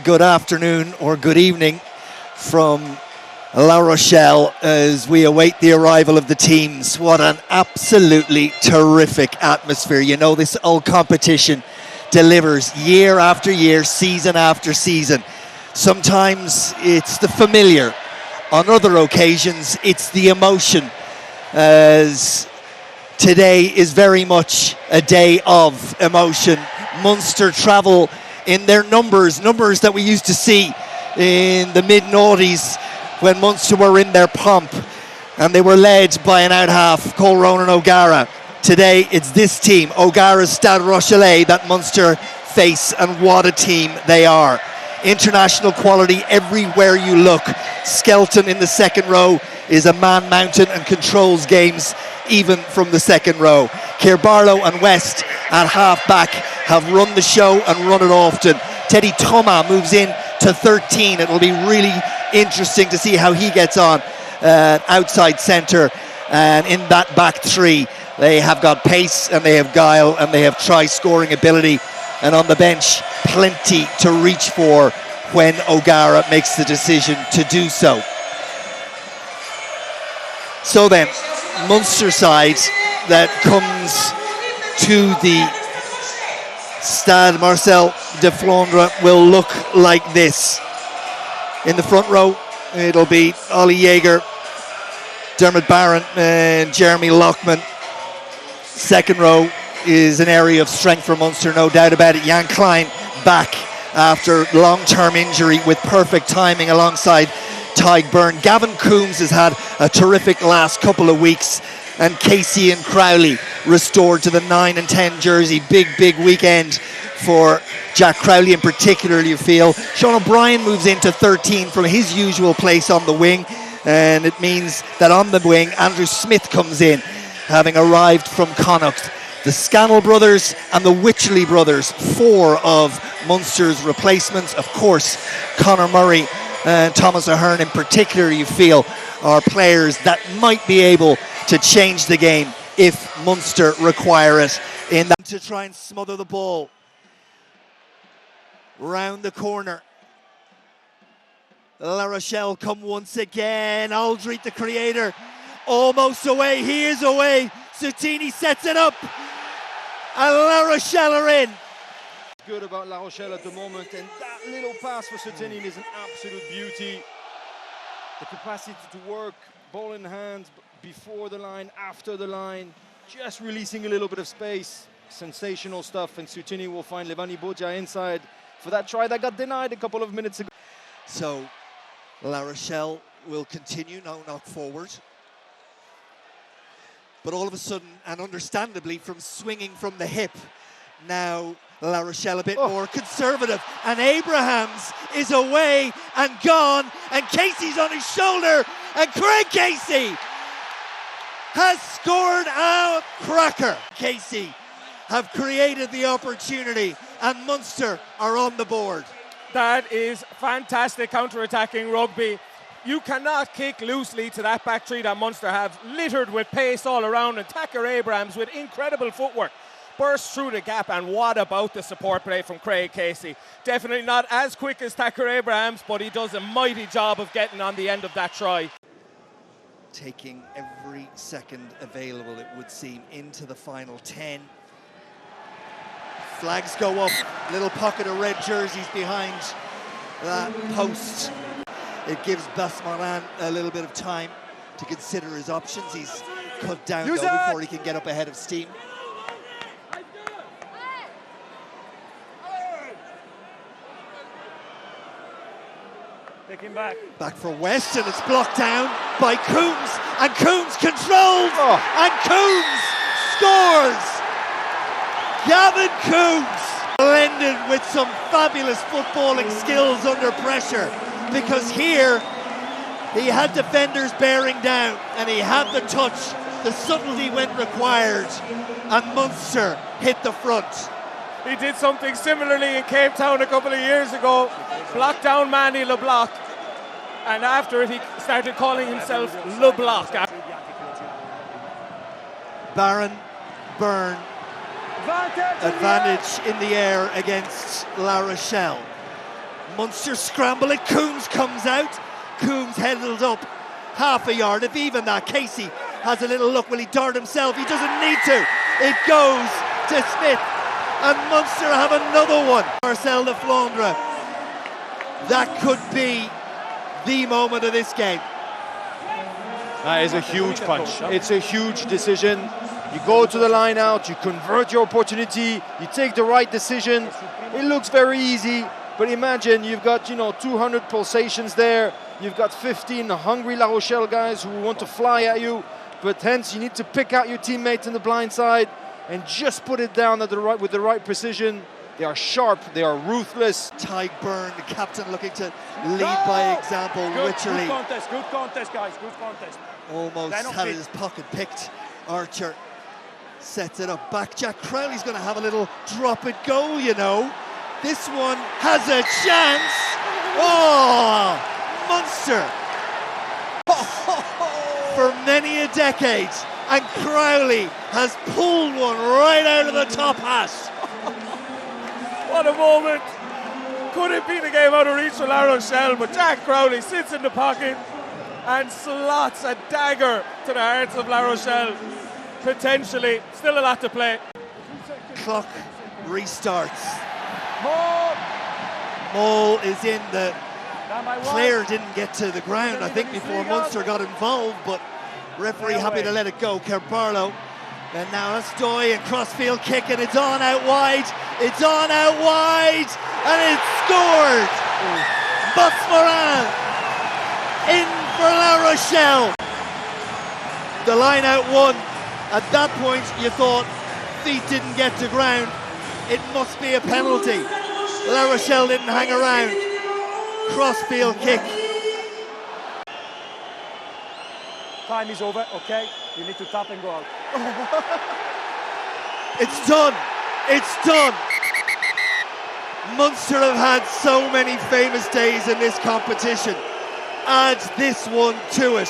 good afternoon or good evening from La Rochelle as we await the arrival of the teams. What an absolutely terrific atmosphere. You know, this old competition delivers year after year, season after season. Sometimes it's the familiar. On other occasions, it's the emotion, as today is very much a day of emotion. Munster travel in their numbers that we used to see in the mid-noughties when Munster were in their pomp and they were led by an out-half called Ronan O'Gara. Today it's this team, O'Gara's Stade Rochelais, that Munster face, and what a team they are. International quality everywhere you look. Skelton in the second row is a man mountain and controls games even from the second row. Keir Barlow and West at half-back have run the show and run it often. Teddy Thomas moves in to 13. It'll be really interesting to see how he gets on outside centre. And in that back three, they have got pace and they have guile and they have try-scoring ability. And on the bench, plenty to reach for when O'Gara makes the decision to do so. So then, Munster side that comes to the Stade Marcel de Flandre will look like this. In the front row, it'll be Ollie Jaeger, Dermot Barron and Jeremy Lockman. Second row is an area of strength for Munster, no doubt about it. Jan Klein back after long-term injury with perfect timing alongside Tyg Byrne. Gavin Coombs has had a terrific last couple of weeks, and Casey and Crowley restored to the 9 and 10 jersey. Big weekend for Jack Crowley in particular, you feel. Sean O'Brien moves into 13 from his usual place on the wing, and it means that on the wing Andrew Smith comes in, having arrived from Connacht. The Scannell brothers and the Wycherley brothers, four of Munster's replacements. Of course, Conor Murray and Thomas Ahern in particular, you feel, are players that might be able to change the game if Munster require it. In that, to try and smother the ball. Round the corner. La Rochelle come once again. Aldrit, the creator, almost away. He is away. Soutini sets it up. And La Rochelle are in. Good about La Rochelle at the moment, and that little pass for Soutini is an absolute beauty. The capacity to work, ball in hand, before the line, after the line, just releasing a little bit of space. Sensational stuff, and Soutini will find Levani Boja inside for that try that got denied a couple of minutes ago. So La Rochelle will continue, no knock forward. But all of a sudden, and understandably, from swinging from the hip, now La Rochelle a bit more conservative. And Abrahams is away and gone, and Casey's on his shoulder, and Craig Casey has scored a cracker. Casey have created the opportunity, and Munster are on the board. That is fantastic counter-attacking rugby. You cannot kick loosely to that back three that Munster have, littered with pace all around, and Tacker Abrahams with incredible footwork burst through the gap. And what about the support play from Craig Casey? Definitely not as quick as Tacker Abrahams, but he does a mighty job of getting on the end of that try. Taking every second available, it would seem, into the final 10. Flags go up, little pocket of red jerseys behind that post. It gives Basmaran a little bit of time to consider his options. He's cut down though before he can get up ahead of steam. Take him back. Back for West, and it's blocked down by Coombs, and Coombs controls, and Coombs scores! Gavin Coombs blended with some fabulous footballing skills under pressure, because here he had defenders bearing down and he had the touch, the subtlety when required, and Munster hit the front. He did something similarly in Cape Town a couple of years ago, blocked down Manny LeBlanc, and after it he started calling himself LeBlanc. Barron, Byrne, advantage in the air against La Rochelle. Munster scramble it. Coombs comes out. Coombs headed up half a yard, if even that. Casey has a little look. Will he dart himself? He doesn't need to. It goes to Smith. And Munster have another one. Marcel de Flandre. That could be the moment of this game. That is a huge punch. It's a huge decision. You go to the line out, you convert your opportunity, you take the right decision. It looks very easy, but imagine you've got 200 pulsations there. You've got 15 hungry La Rochelle guys who want to fly at you, but hence you need to pick out your teammates in the blind side and just put it down at with the right precision. They are sharp, they are ruthless. Tyke Byrne, the captain, looking to lead by example. Wycherley. Good contest, guys, good contest. Almost had his pocket picked. Archer sets it up. Back Jack Crowley's going to have a little drop it goal, This one has a chance. Oh, Munster. For many a decade. And Crowley has pulled one right out of the top hat. What a moment. Could it be the game out of reach for La Rochelle, but Jack Crowley sits in the pocket and slots a dagger to the hearts of La Rochelle. Potentially, still a lot to play. Clock restarts. Mole is in the... Clare didn't get to the ground, I think, before Munster got involved, but referee happy to let it go. Kerbarlow. And now it's Doy and crossfield kick, and it's on out wide. It's on out wide, and it's scored. Morin in for La Rochelle. The line out one. At that point, you thought feet didn't get to ground. It must be a penalty. La Rochelle didn't hang around. Crossfield kick. Time is over, okay? You need to tap and go out. It's done. It's done. Munster have had so many famous days in this competition. Add this one to it.